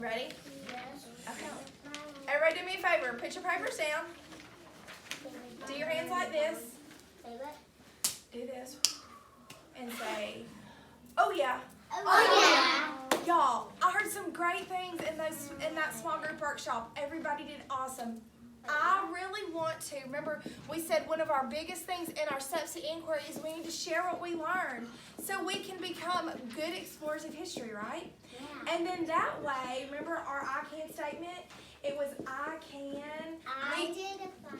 Ready? Yes. Okay. Everybody do me a favor. Put your papers down. Do your hands like this. Do this. And say, oh yeah. Oh yeah. Y'all, I heard some great things in that small group workshop. Everybody did awesome. I really want to. Remember, we said one of our biggest things in our steps to inquiry is we need to share what we learned so we can become good explorers of history, right? Yeah. And then that way, remember our I can statement? It was I can. Identify.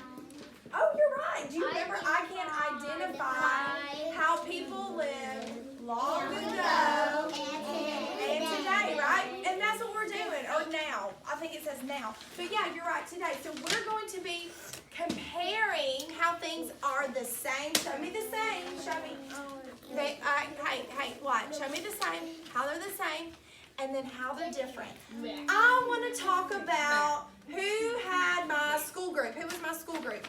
Oh, you're right. Do you remember I can identify how people lived long ago and today, right? And that's what we're doing. Or now. I think it says now. But yeah, you're right, today. So we're going to be comparing how things are the same. Show me the same. Show me. Hey, what? Show me the same. How they're the same. And then how they're different. I want to talk about who had my school group. Who was my school group?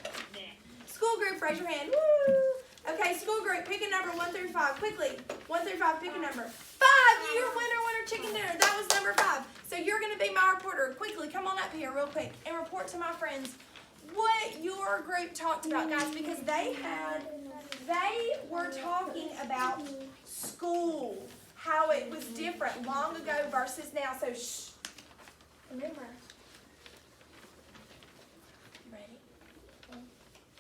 School group, raise your hand. Woo! Okay, school group, pick a number 1 through 5. Quickly. 1 through 5, pick a number. 5! You're winner, chicken dinner. That was number 5. So you're going to be my reporter. Quickly, come on up here real quick and report to my friends what your group talked about, guys, because they were talking about school, how it was different long ago versus now. So shh. Remember. You ready?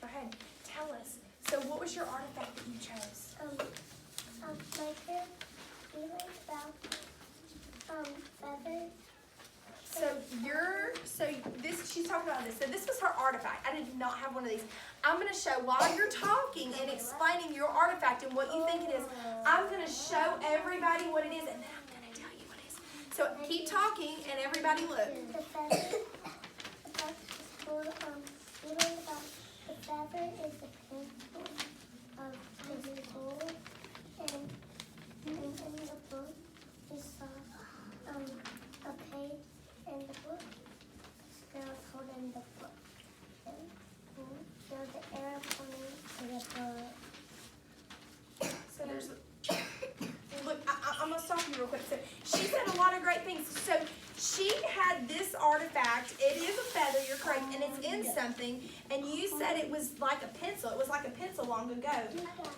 Go ahead. Tell us. So what was your artifact that you chose? My group, we learned about feathers. She's talking about this. So this was her artifact. I did not have one of these. I'm going to show while you're talking and explaining your artifact and what you think it is. I'm going to show everybody what it is, and then I'm going to tell you what it is. So keep talking, and everybody look. The feather, we learned about the feather is the pencil of the soul, and in the book we saw a page in the book. Girls holding the book. And there's the arrow pointing to the book. So there's, look, I'm going to stop you real quick. So she said a lot of great things. So she had this artifact. It is a feather, you're correct, and it's in something. And you said it was like a pencil. It was like a pencil long ago.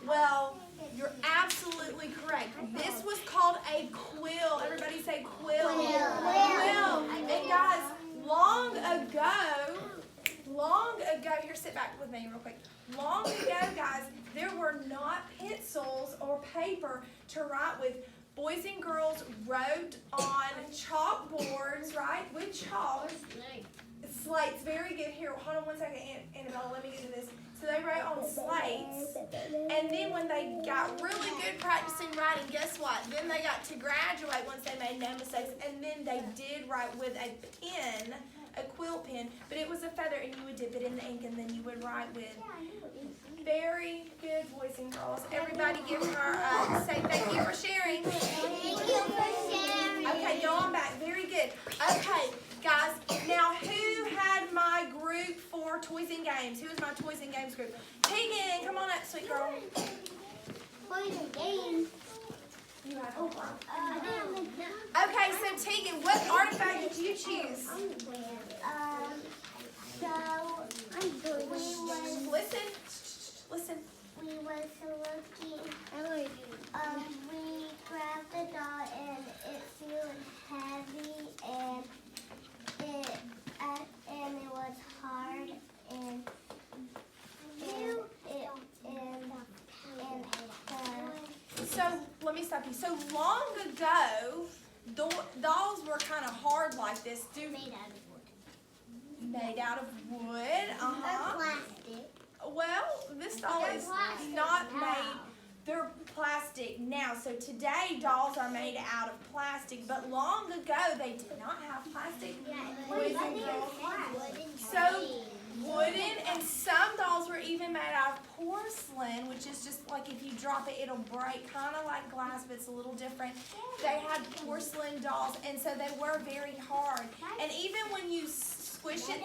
Well, you're absolutely correct. This was called a quill. Everybody say quill. Quill. And guys, long ago, here, sit back with me real quick. Long ago, guys, there were not pencils or paper to write with. Boys and girls wrote on chalkboards, right, with chalk. Slates, very good. Here, hold on one second, Annabella, let me get to this. So they wrote on slates, and then when they got really good practicing writing, guess what? Then they got to graduate once they made no mistakes, and then they did write with a pen, a quill pen, but it was a feather, and you would dip it in the ink, and then you would write with. Very good, boys and girls. Everybody give her say thank you for sharing. Thank you for sharing. Okay, go on back. Very good. Okay, guys, now who had my group for toys and games? Who was my toys and games group? Tegan, come on up, sweet girl. Toys and games. You had okay, so Tegan, what artifact did you choose? Listen. We was looking. We grabbed the doll and it feels heavy and it was hard and So let me stop you. So long ago, dolls were kind of hard like this. Made out of wood. Plastic. Well, this doll is not made. They're plastic now. So today dolls are made out of plastic, but long ago they did not have plastic. So wooden, and some dolls were even made out of porcelain, which is just like if you drop it, it'll break, kind of like glass, but it's a little different. They had porcelain dolls, and so they were very hard. And even when you squish it,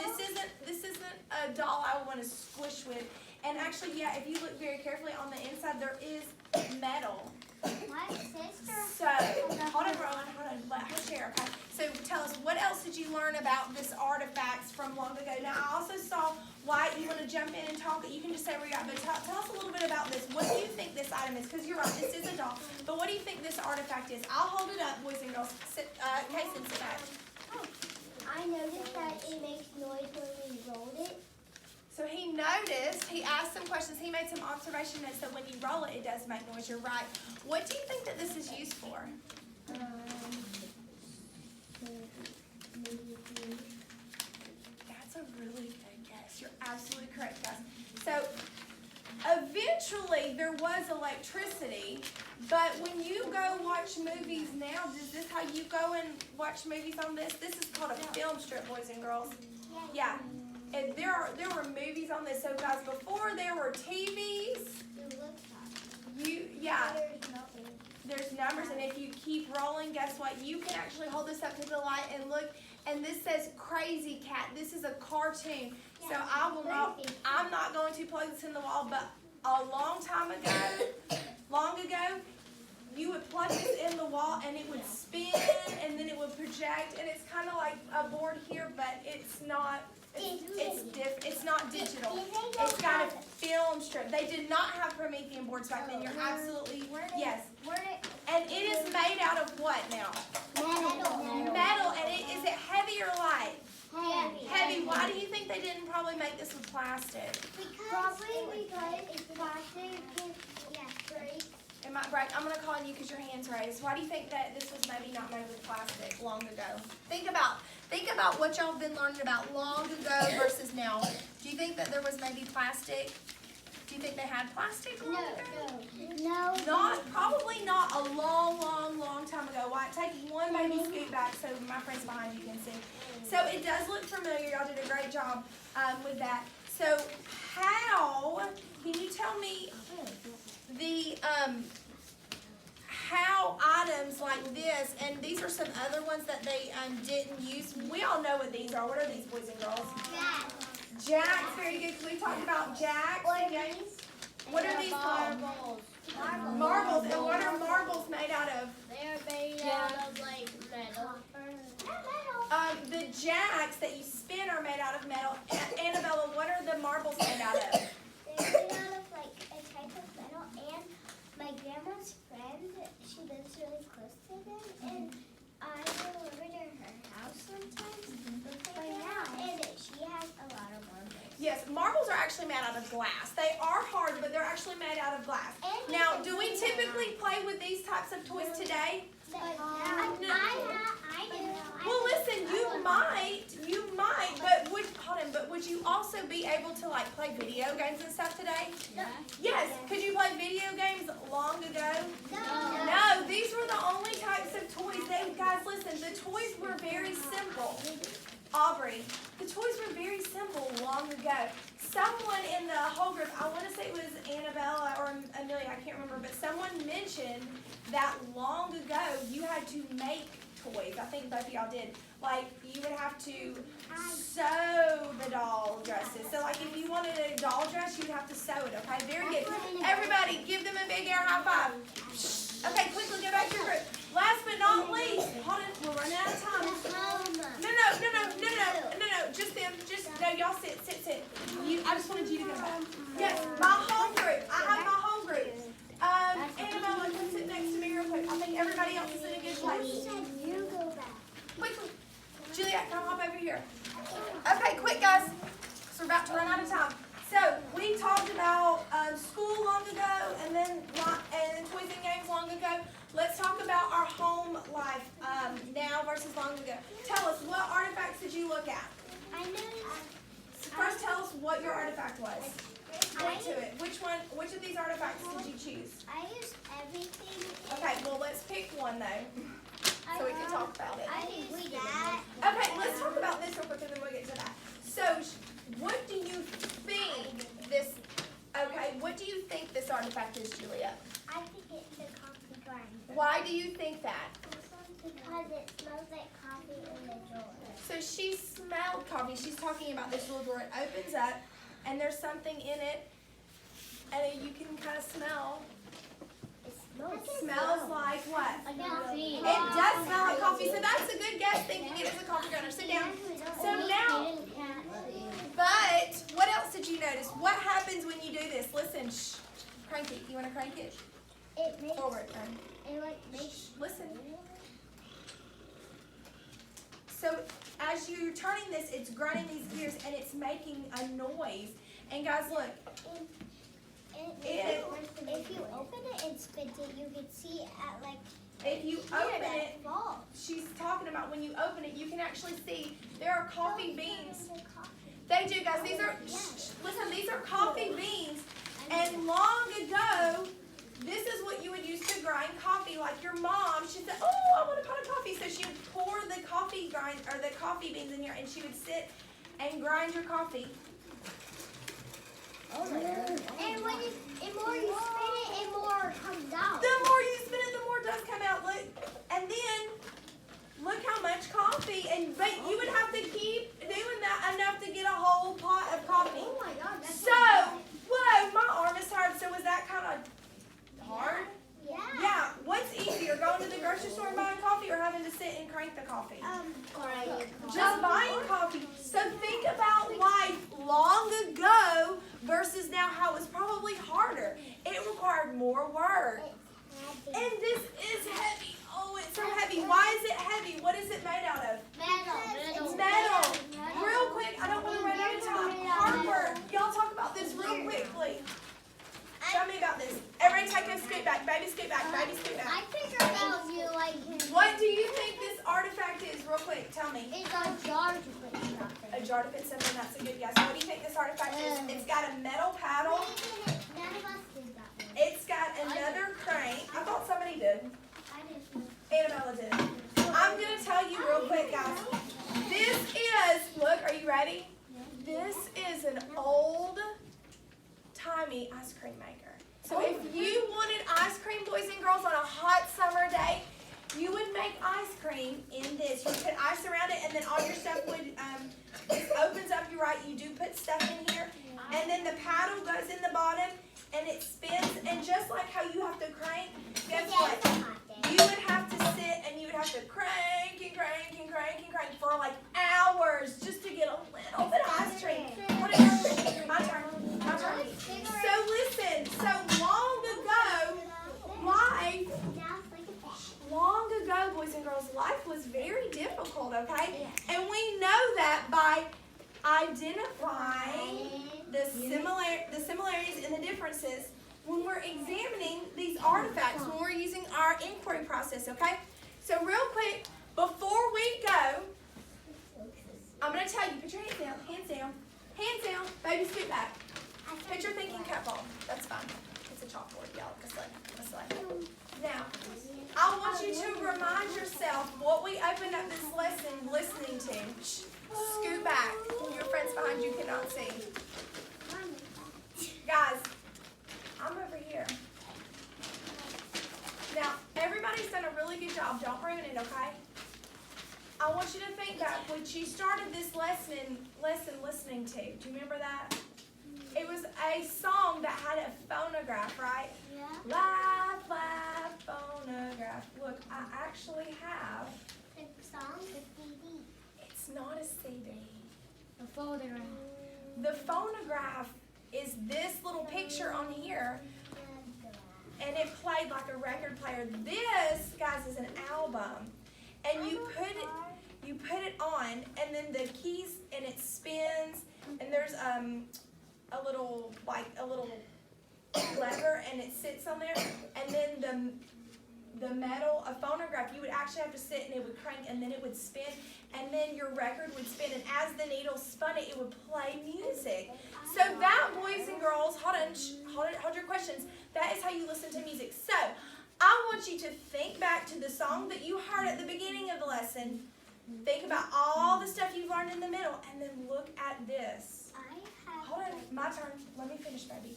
this isn't a doll I want to squish with. And actually, yeah, if you look very carefully on the inside, there is metal. My sister. So, hold on, let her share, okay? So tell us, what else did you learn about this artifacts from long ago? Now, I also saw Wyatt, you want to jump in and talk? You can just say where you're at, but tell us a little bit about this. What do you think this item is? Because you're right, this is a doll. But what do you think this artifact is? I'll hold it up, boys and girls. Kason, sit back. I noticed that it makes noise when we roll it. So he noticed, he asked some questions, he made some observation that said when you roll it, it does make noise. You're right. What do you think that this is used for? That's a really good guess. You're absolutely correct, guys. So eventually there was electricity, but when you go watch movies now, is this how you go and watch movies on this? This is called a film strip, boys and girls. Yeah. And there were movies on this. So guys, before there were TVs, there's numbers, and if you keep rolling, guess what? You can actually hold this up to the light and look, and this says Crazy Cat. This is a cartoon. So I'm not going to plug this in the wall, but a long ago, you would plug this in the wall and it would spin and then it would project, and it's kind of like a board here, but it's not. It's not digital. It's got a film strip. They did not have Promethean boards back then. You're absolutely yes. And it is made out of what now? Metal. And is it heavy or light? Heavy. Why do you think they didn't probably make this with plastic? Probably because it's plastic break. It might break. I'm going to call on you because your hand's raised. Why do you think that this was maybe not made with plastic long ago? Think about what y'all have been learning about long ago versus now. Do you think that there was maybe plastic? Do you think they had plastic long ago? No. Probably not a long time ago. Why? Take one baby scoot back so my friends behind you can see. So it does look familiar. Y'all did a great job with that. So can you tell me the how items like this, and these are some other ones that they didn't use. We all know what these are. What are these, boys and girls? Jacks, very good. We talked about jacks. What are these called? Marbles. And what are marbles made out of? They're made out of like metal. The jacks that you spin are made out of metal. Annabella, what are the marbles made out of? They're made out of like a type of metal, and my grandma's friend, she lives really close to them, and I go over to her house sometimes and she has a lot of marbles. Yes, marbles are actually made out of glass. They are hard, but they're actually made out of glass. Now, do we typically play with these types of toys today? I do. Well, listen, you might, but would you also be able to like play video games and stuff today? Yes. Could you play video games long ago? No, these were the only types of toys. Guys, listen, the toys were very simple. Aubrey, the toys were very simple long ago. Someone in the whole group, I want to say it was Annabella or Amelia, I can't remember, but someone mentioned that long ago you had to make toys. I think both of y'all did. Like, you would have to sew the doll dresses. So, like, if you wanted a doll dress, you'd have to sew it, okay? Very good. Everybody, give them a big air high five. Okay, quickly, go back to your group. Last but not least, hold on, we're running out of time. No, just them. No, y'all sit. I just wanted you to go back. Yes, my home group. I have my home group. Annabella, come sit next to me real quick. I think everybody else is in a good place. You go back. Quickly. Juliet, come hop over here. Okay, quick, guys. So we're about to run out of time. So we talked about school long ago, and then toys and games long ago. Let's talk about our home life now versus long ago. Tell us, what artifacts did you look at? I noticed. First, tell us what your artifact was. Point to it. Which of these artifacts did you choose? I used everything. Okay, well, let's pick one, though, so we can talk about it. I used that. Okay, let's talk about this real quick, and then we'll get to that. So, what do you think this artifact is, Julia? I think it's a coffee grinder. Why do you think that? Because it smells like coffee in the drawer. So she smelled coffee. She's talking about this little drawer. It opens up, and there's something in it And you can kind of smell. It Smells like what? coffee. It does smell like coffee, so that's a good guess thinking it is a coffee grinder. Sit down. So now, but what else did you notice? What happens when you do this? Listen, shh. Crank it. You want to crank it? It makes Forward. it like makes. Listen. So as you're turning this, it's grinding these gears and it's making a noise. And guys, look. If you open it and spin it, you can see at like. If you open it, falls. she's talking about when you open it, you can actually see there are coffee beans. They do, guys. These are, listen, these are coffee beans. And long ago, this is what you would use to grind coffee. Like your mom, she said, "Oh, I want a pot of coffee." So she would pour the coffee beans in here, and she would sit and grind your coffee. And more you spin it, and more comes out. The more you spin it, the more does come out. Look, and then look how much coffee. But you would have to keep doing that enough to get a whole pot of coffee. Oh my God! That's Whoa, my arm is tired. So was that kind of hard? Yeah. Yeah. What's easier, going to the grocery store and buying coffee, or having to sit and crank the coffee? Just buying coffee. So think about life long ago versus now, how it's probably harder. It required more work. And this is heavy. Oh, it's so heavy. Why is it heavy? What is it made out of? It's metal. Real quick, I don't want to run out of time. Hard work. Y'all talk about this real quickly. Show me about this. Everybody take a scoot back. Baby scoot back. Baby scoot back. I figured out you like. What do you think this artifact is? Real quick, tell me. It's a jar to put stuff in. A jar to put something. That's a good guess. What do you think this artifact is? It's got a metal paddle. None of us did that one. It's got another crank. I thought somebody did. I didn't. Annabella did. I'm going to tell you real quick, guys. This is, look, are you ready? This is an old-timey ice cream maker. So if you wanted ice cream, boys and girls, on a hot summer day, you would make ice cream in this. You put ice around it, and then all your stuff would, it opens up, you're right, you do put stuff in here. And then the paddle goes in the bottom, and it spins. And just like how you have to crank, guess what? You would have to sit, and you would have to crank and crank and crank and crank for like hours just to get a little bit of ice cream. What is your, my turn, my turn. So listen, so long ago, boys and girls, life was very difficult, okay? And we know that by identifying the similarities and the differences when we're examining these artifacts, when we're using our inquiry process, okay? So real quick, before we go, I'm going to tell you, put your hands down, hands down, hands down, baby scoot back. Put your thinking cap on. That's fine. It's a chalkboard, y'all. This way. Now, I want you to remind yourself what we opened up this lesson listening to. Shh. Scoot back. Your friends behind you cannot see. Guys, I'm over here. Now, everybody's done a really good job. Don't ruin it, okay? I want you to think back when she started this lesson listening to. Do you remember that? It was a song that had a phonograph, right? Yeah. Live, live phonograph. Look, I actually have. The song, the CD. It's not a CD. The photograph. The phonograph is this little picture on here, and it played like a record player. This, guys, is an album, and you put it on, and then the keys, and it spins, and there's a little lever, and it sits on there, and then the metal, a phonograph, you would actually have to sit, and it would crank, and then it would spin, and then your record would spin, and as the needle spun it would play music. So that, boys and girls, hold your questions. That is how you listen to music. So I want you to think back to the song that you heard at the beginning of the lesson. Think about all the stuff you've learned in the middle, and then look at this. Hold on, my turn. Let me finish, baby.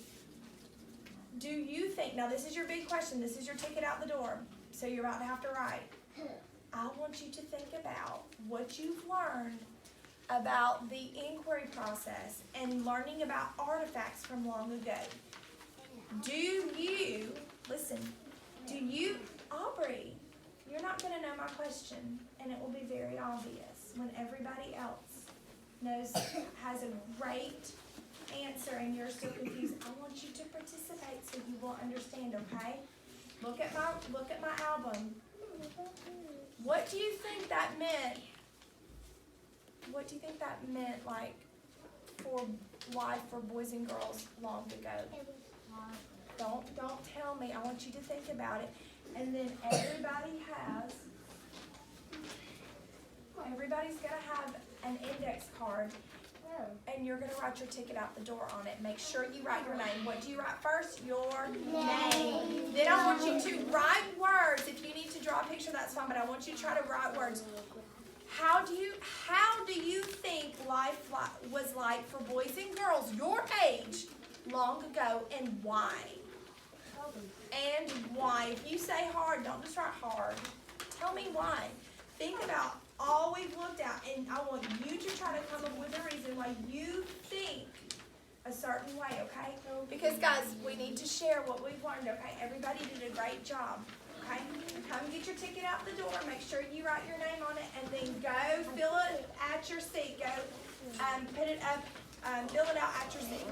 Do you think, now this is your big question, this is your ticket out the door, so you're about to have to write. I want you to think about what you've learned about the inquiry process and learning about artifacts from long ago. Do you, listen, Aubrey, you're not going to know my question, and it will be very obvious when everybody else has a great answer and you're still confused. I want you to participate so you will understand, okay? Look at my album. What do you think that meant? What do you think that meant, like, for life for boys and girls long ago? Don't tell me. I want you to think about it. And then everybody's gonna have an index card, and you're gonna write your ticket out the door on it. Make sure you write your name. What do you write first? Your name. Then I want you to write words. If you need to draw a picture, that's fine, but I want you to try to write words. How do you think life was like for boys and girls your age long ago, and why? And why? If you say hard, don't just write hard. Tell me why. Think about all we've looked at, and I want you to try to come up with a reason why you think a certain way, okay? Because, guys, we need to share what we've learned, okay? Everybody did a great job, okay? Come get your ticket out the door. Make sure you write your name on it, and then go fill it at your seat. Go put it up, fill it out at your seat.